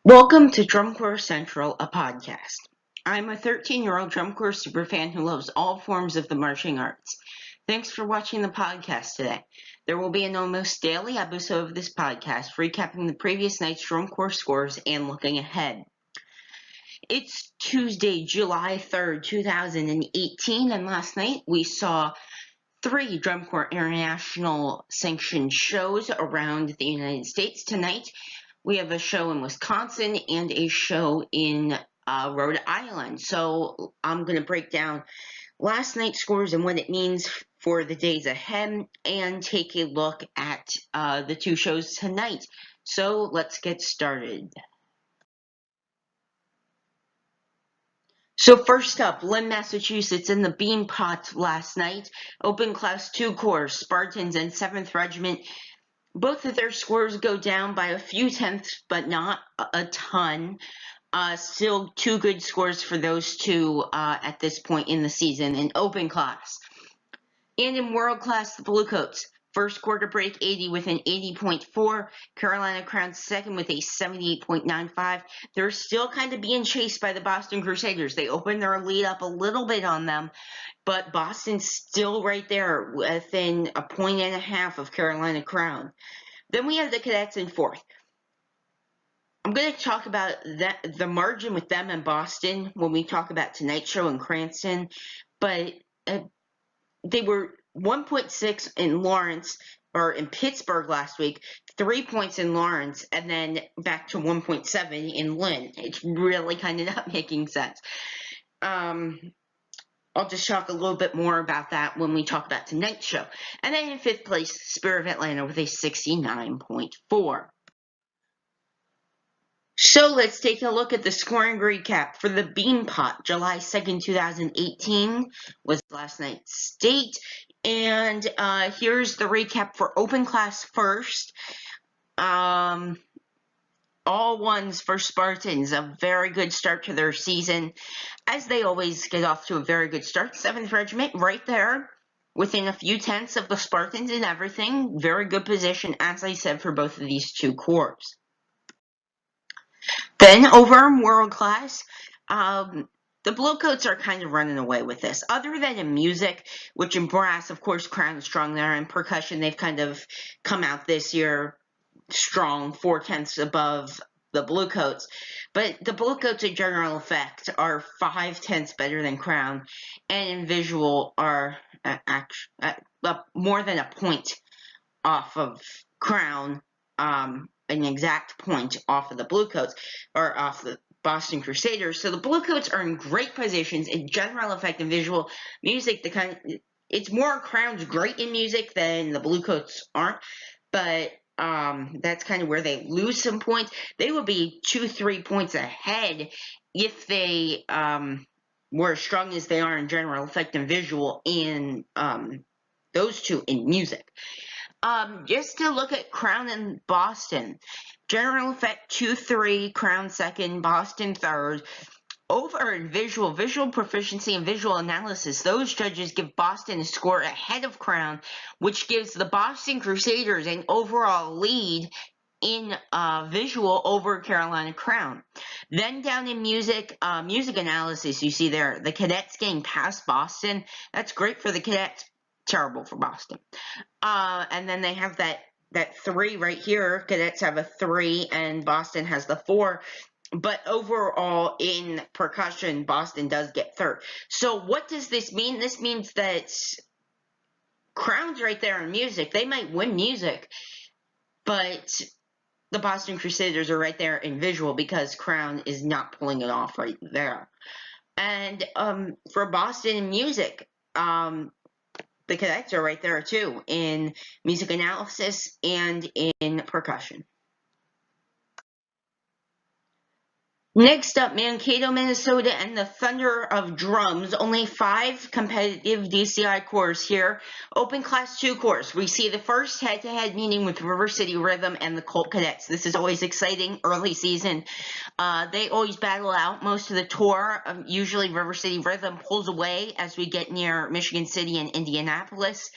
Welcome to Drum Corps Central, a podcast. I'm a 13-year-old drum corps superfan who loves all forms of the marching arts. Thanks for watching the podcast today. There will be an almost daily episode of this podcast recapping the previous night's drum corps scores and looking ahead. It's Tuesday, July 3rd, 2018, and last night we saw 3 Drum Corps International sanctioned shows around the United States. Tonight, we have a show in Wisconsin and a show in Rhode Island. So I'm going to break down last night's scores and what it means for the days ahead and take a look at the 2 shows tonight. So let's get started. So first up, Lynn, Massachusetts in the Bean Pot last night. Open Class 2 Corps, Spartans and 7th Regiment. Both of their scores go down by a few tenths, but not a ton. Still 2 good scores for those 2 at this point in the season in open class. And in world class, the Bluecoats. First quarter break 80 with an 80.4. Carolina Crown second with a 78.95. They're still kind of being chased by the Boston Crusaders. They opened their lead up a little bit on them, but Boston's still right there within a point and a half of Carolina Crown. Then we have the Cadets in fourth. I'm going to talk about the margin with them and Boston when we talk about tonight's show in Cranston, but they were 1.6 in Lawrence or in Pittsburgh last week, 3 points in Lawrence, and then back to 1.7 in Lynn. It's really kind of not making sense. I'll just talk a little bit more about that when we talk about tonight's show. And then in 5th place, Spirit of Atlanta with a 69.4. So let's take a look at the scoring recap for the Bean Pot. July 2nd, 2018 was last night's date. And here's the recap for open class first. All ones for Spartans, a very good start to their season, as they always get off to a very good start. 7th Regiment right there, within a few tenths of the Spartans and everything. Very good position, as I said, for both of these 2 corps. Then over in world class, the Bluecoats are kind of running away with this. Other than in music, which in brass, of course, Crown strong there, and percussion, they've kind of come out this year strong, 4 tenths above the Bluecoats. But the Bluecoats in general effect are 5 tenths better than Crown, and in visual are more than a point off of Crown, an exact point off of the Bluecoats, or off the Boston Crusaders. So the Bluecoats are in great positions in general effect and visual music. It's more Crown's great in music than the Bluecoats aren't, but that's kind of where they lose some points. They would be 2-3 points ahead if they were as strong as they are in general effect and visual in those 2 in music. Just to look at Crown and Boston. General effect 2-3, Crown second, Boston third. Over in visual proficiency and visual analysis, those judges give Boston a score ahead of Crown, which gives the Boston Crusaders an overall lead in visual over Carolina Crown. Then down in music analysis, you see there, the Cadets getting past Boston. That's great for the Cadets, terrible for Boston. And then they have that 3 right here. Cadets have a 3 and Boston has the 4. But overall, in percussion, Boston does get third. So what does this mean? This means that Crown's right there in music. They might win music, but the Boston Crusaders are right there in visual because Crown is not pulling it off right there. And for Boston in music, the Cadets are right there too in music analysis and in percussion. Next up, Mankato, Minnesota, and the Thunder of Drums. Only 5 competitive DCI corps here. Open Class 2 corps. We see the first head-to-head meeting with River City Rhythm and the Colt Cadets. This is always exciting, early season. They always battle out most of the tour. Usually River City Rhythm pulls away as we get near Michigan City and Indianapolis.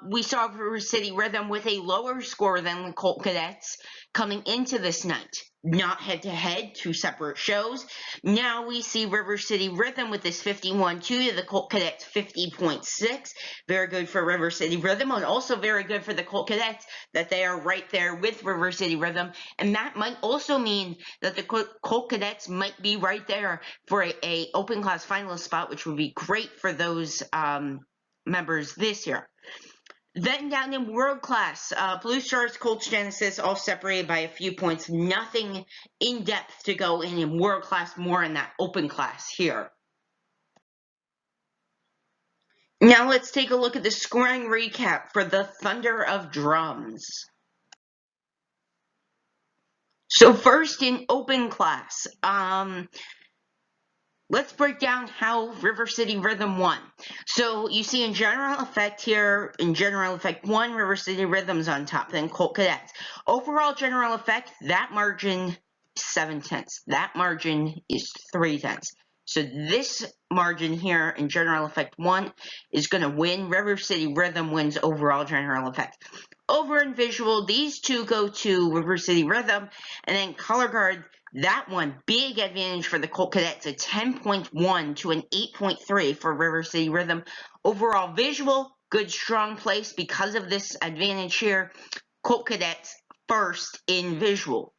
We saw River City Rhythm with a lower score than the Colt Cadets, coming into this night. Not head-to-head, two separate shows. Now we see River City Rhythm with this 51.2 to the Colt Cadets 50.6. Very good for River City Rhythm, and also very good for the Colt Cadets that they are right there with River City Rhythm. And that might also mean that the Colt Cadets might be right there for a open class finalist spot, which would be great for those members this year. Then down in World Class, Blue Stars, Colts, Genesis, all separated by a few points. Nothing in depth to go in World Class, more in that open class here. Now let's take a look at the scoring recap for the Thunder of Drums. So first in open class, let's break down how River City Rhythm won. So you see in general effect here, in general effect 1, River City Rhythm's on top, then Colt Cadets. Overall general effect, that margin 7/10. That margin is 3/10. So this margin here in general effect 1 is going to win. River City Rhythm wins overall general effect. Over in visual, these two go to River City Rhythm, and then color guard, that one, big advantage for the Colt Cadets, a 10.1 to an 8.3 for River City Rhythm. Overall visual, good strong place because of this advantage here. Colt Cadets first in visual.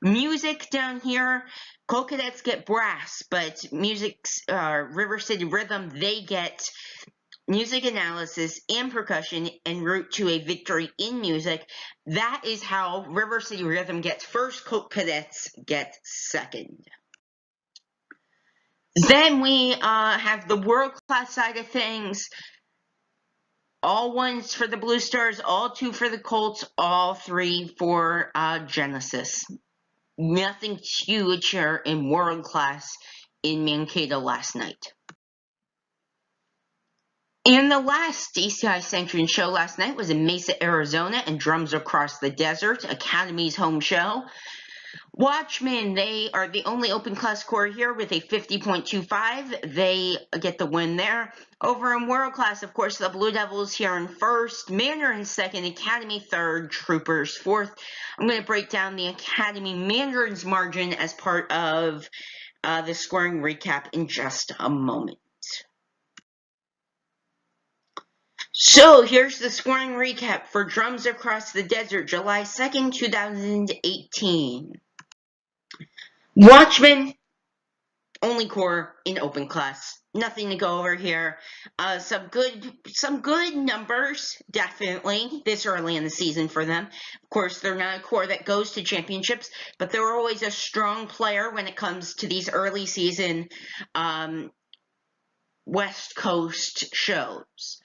Music down here, Colt Cadets get brass, but River City Rhythm, they get music analysis and percussion en route to a victory in music. That is how River City Rhythm gets first, Colt Cadets get second. Then we have the world class side of things. All 1s for the Blue Stars, all 2 for the Colts, all 3 for Genesis. Nothing huge here in world class in Mankato last night. And the last DCI sanctioned show last night was in Mesa, Arizona, and Drums Across the Desert, Academy's home show. Watchmen, they are the only open class score here with a 50.25. They get the win there. Over in world class, of course, the Blue Devils here in first, Mandarin second, Academy third, Troopers fourth. I'm going to break down the Academy Mandarins margin as part of the scoring recap in just a moment. So here's the scoring recap for Drums Across the Desert, July 2nd, 2018. Watchmen, only core in open class. Nothing to go over here. Some good numbers, definitely, this early in the season for them. Of course, they're not a core that goes to championships, but they're always a strong player when it comes to these early season West Coast shows.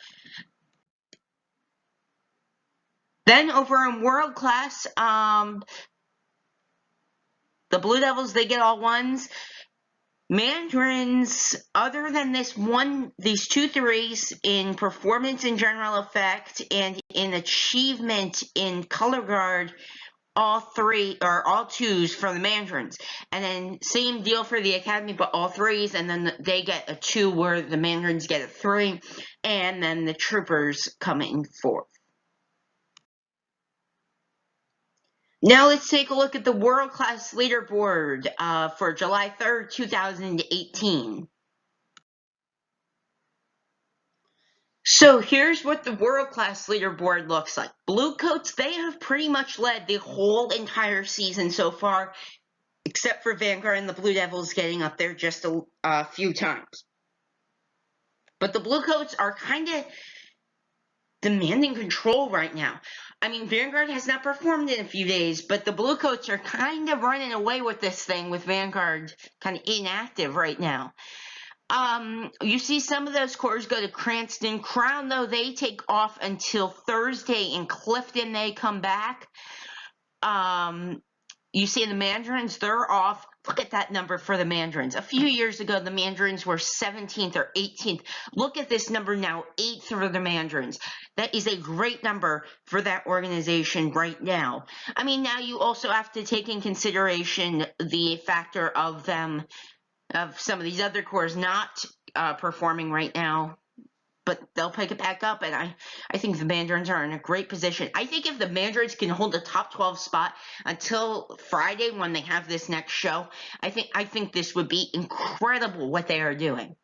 Then over in world class, the Blue Devils, they get all 1s. Mandarins, other than these 2 3s in performance in general effect and in achievement in color guard, all 2s for the Mandarins. And then same deal for the Academy, but all 3s, and then they get a 2 where the Mandarins get a 3, and then the Troopers come in 4th. Now let's take a look at the World Class Leaderboard for July 3rd, 2018. So here's what the World Class Leaderboard looks like. Bluecoats, they have pretty much led the whole entire season so far, except for Vanguard and the Blue Devils getting up there just a few times. But the Bluecoats are kind of demanding control right now. I mean, Vanguard has not performed in a few days, but the Bluecoats are kind of running away with this thing with Vanguard kind of inactive right now. You see some of those cores go to Cranston. Crown, though, they take off until Thursday. In Clifton, they come back. You see the Mandarins, they're off. Look at that number for the Mandarins. A few years ago, the Mandarins were 17th or 18th. Look at this number now, 8th for the Mandarins. That is a great number for that organization right now. I mean, now you also have to take in consideration the factor of some of these other cores not performing right now. but they'll pick it back up, and I think the Mandarins are in a great position. I think if the Mandarins can hold the top 12 spot until Friday when they have this next show, I think this would be incredible what they are doing.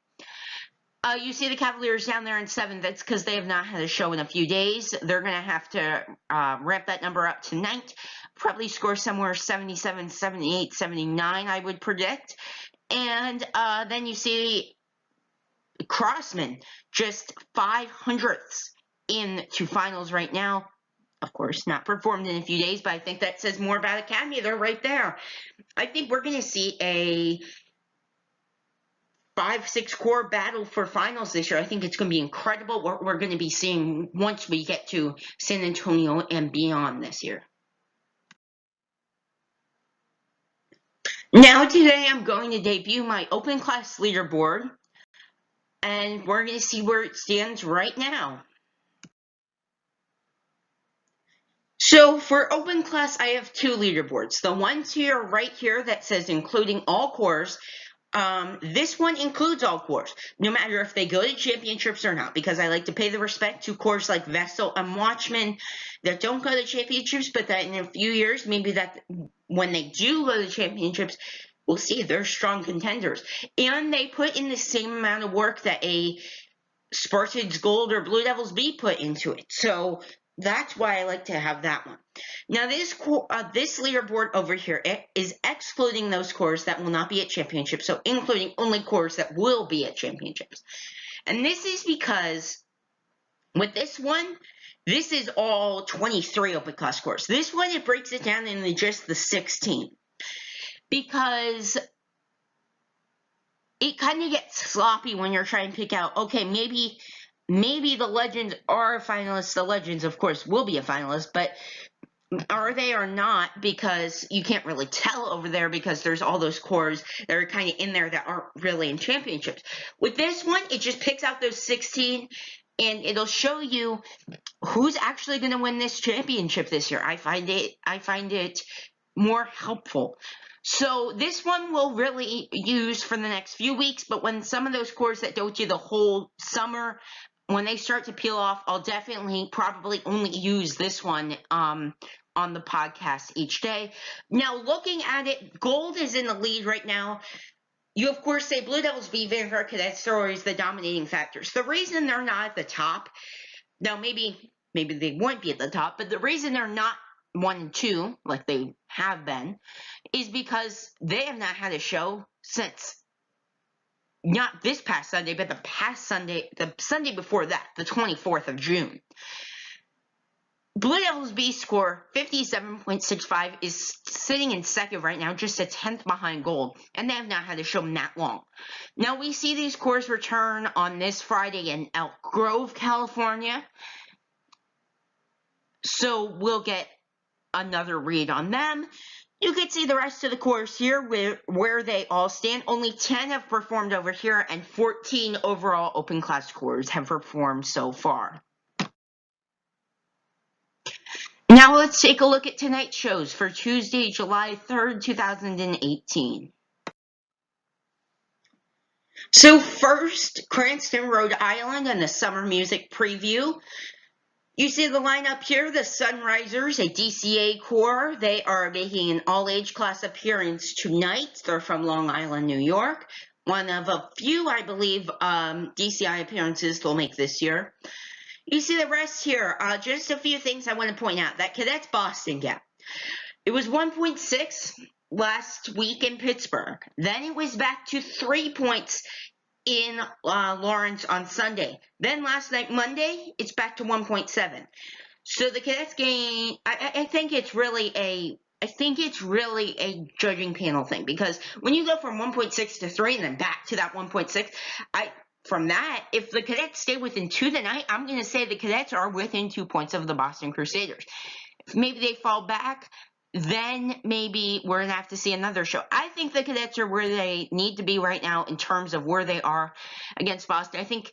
You see the Cavaliers down there in 7th. That's because they have not had a show in a few days. They're going to have to ramp that number up to 9th. Probably score somewhere 77, 78, 79, I would predict. And then you see Crossman, just 500ths into finals right now. Of course, not performed in a few days, but I think that says more about Academy. They're right there. I think we're going to see a 5-6 core battle for finals this year. I think it's going to be incredible what we're going to be seeing once we get to San Antonio and beyond this year. Now today I'm going to debut my open class leaderboard, and we're going to see where it stands right now. So for open class, I have 2 leaderboards. The one to your right here that says including all cores, this one includes all cores, no matter if they go to championships or not, because I like to pay the respect to cores like Vessel and Watchman that don't go to championships, but that in a few years, maybe that when they do go to championships, we'll see they're strong contenders. And they put in the same amount of work that a Spartans Gold or Blue Devils B put into it. So that's why I like to have that one. Now, this leaderboard over here is excluding those cores that will not be at championships, so including only cores that will be at championships. And this is because with this one, this is all 23 open class cores. This one, it breaks it down into just the 16. Because it kind of gets sloppy when you're trying to pick out, okay, maybe the Legends are a finalist. The Legends, of course, will be a finalist, but are they or not? Because you can't really tell over there because there's all those cores that are kind of in there that aren't really in championships. With this one, it just picks out those 16, and it'll show you who's actually going to win this championship this year. I find it more helpful. So this one will really use for the next few weeks, but when some of those cores that don't do the whole summer, when they start to peel off, I'll definitely probably only use this one on the podcast each day. Now, looking at it, Gold is in the lead right now. You, of course, say Blue Devils B, Vanguard Cadets are always the dominating factors. The reason they're not at the top, now maybe they won't be at the top, but the reason they're not 1 and 2, like they have been, is because they have not had a show since not this past Sunday, but the past Sunday, the Sunday before that, the 24th of June. Blue Devils B score 57.65 is sitting in second right now, just a 10th behind Gold, and they have not had a show that long. Now, we see these cores return on this Friday in Elk Grove, California, so we'll get another read on them. You can see the rest of the cores here where they all stand. Only 10 have performed over here, and 14 overall open class cores have performed so far. Now let's take a look at tonight's shows for Tuesday, July 3rd, 2018. So first, Cranston, Rhode Island, and the Summer Music Preview. You see the lineup here, the Sunrisers, a DCA core. They are making an all-age class appearance tonight. They're from Long Island, New York. One of a few, I believe, DCI appearances they'll make this year. You see the rest here. Just a few things I want to point out. That Cadets Boston gap. It was 1.6 last week in Pittsburgh. Then it was back to 3 points in Lawrence on Sunday. Then last night, Monday, it's back to 1.7. So the Cadets game, I think it's really a judging panel thing, because when you go from 1.6 to 3 and then back to that 1.6, from that, if the Cadets stay within 2 tonight, I'm going to say the Cadets are within 2 points of the Boston Crusaders. If maybe they fall back, then maybe we're going to have to see another show. I think the Cadets are where they need to be right now in terms of where they are against Boston. I think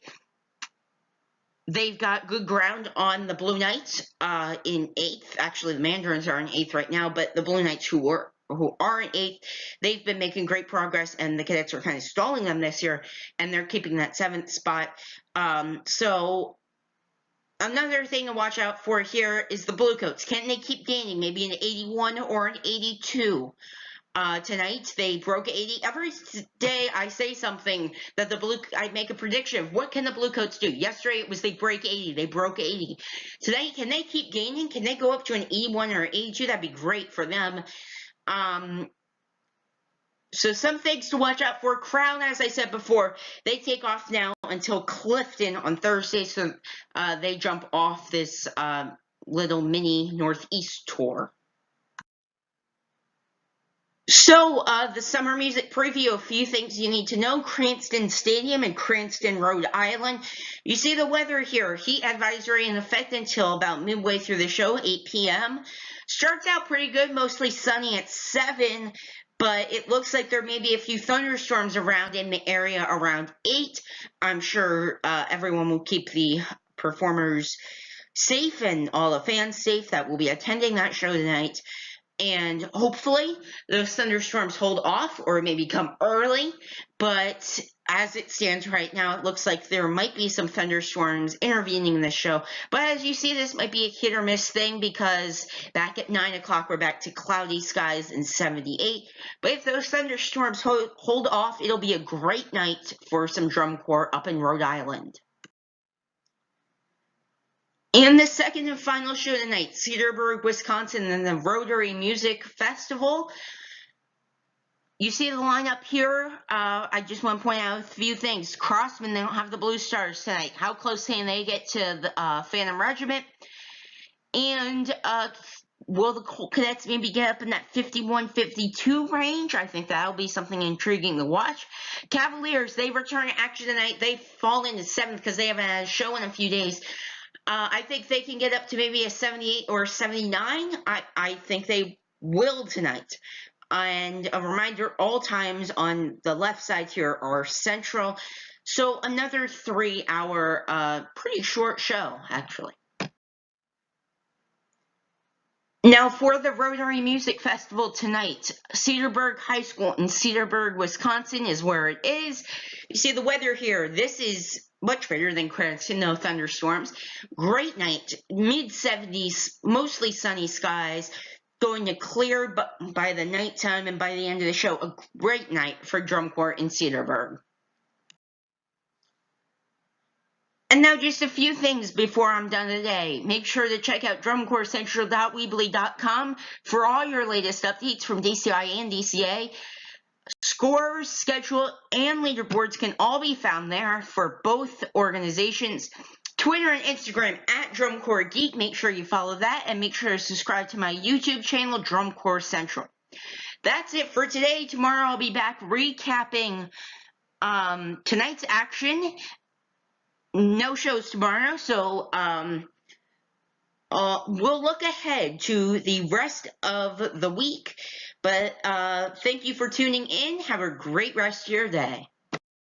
they've got good ground on the Blue Knights in 8th. Actually, the Mandarins are in 8th right now, but the Blue Knights who are in 8th, they've been making great progress, and the Cadets are kind of stalling them this year, and they're keeping that 7th spot. So another thing to watch out for here is the Bluecoats. Can they keep gaining? Maybe an 81 or an 82. Tonight they broke 80. Every day I say something that I make a prediction of what can the Bluecoats do. Yesterday it was they break 80. They broke 80. Today, can they keep gaining? Can they go up to an 81 or 82? That'd be great for them. So some things to watch out for. Crown, as I said before, they take off now until Clifton on Thursday. So they jump off this little mini Northeast tour. So, the summer music preview, a few things you need to know. Cranston Stadium in Cranston, Rhode Island. You see the weather here. Heat advisory in effect until about midway through the show, 8 p.m. Starts out pretty good, mostly sunny at 7, but it looks like there may be a few thunderstorms around in the area around 8. I'm sure everyone will keep the performers safe and all the fans safe that will be attending that show tonight. And hopefully those thunderstorms hold off or maybe come early. But as it stands right now, it looks like there might be some thunderstorms intervening in the show. But as you see, this might be a hit or miss thing because back at 9 o'clock, we're back to cloudy skies and 78. But if those thunderstorms hold off, it'll be a great night for some drum corps up in Rhode Island. And the second and final show tonight, Cedarburg, Wisconsin, and the Rotary Music Festival. You see the lineup here. I just want to point out a few things. Crossman, they don't have the Blue Stars tonight. How close can they get to the Phantom Regiment? And will the Cadets maybe get up in that 51-52 range? I think that'll be something intriguing to watch. Cavaliers, they return to action tonight. They fall into 7th because they haven't had a show in a few days. I think they can get up to maybe a 78 or 79. I think they will tonight. And a reminder, all times on the left side here are Central. So another 3-hour, pretty short show, actually. Now for the Rotary Music Festival tonight, Cedarburg High School in Cedarburg, Wisconsin is where it is. You see the weather here. This is much better than Cranston, no thunderstorms. Great night, mid-70s, mostly sunny skies, going to clear by the nighttime and by the end of the show. A great night for drum corps in Cedarburg. And now just a few things before I'm done today. Make sure to check out drumcorpscentral.weebly.com for all your latest updates from DCI and DCA. Scores, schedule, and leaderboards can all be found there for both organizations. Twitter and Instagram at Drum Corps Geek. Make sure you follow that and make sure to subscribe to my YouTube channel, Drum Corps Central. That's it for today. Tomorrow I'll be back recapping tonight's action. No shows tomorrow, so we'll look ahead to the rest of the week. But thank you for tuning in. Have a great rest of your day.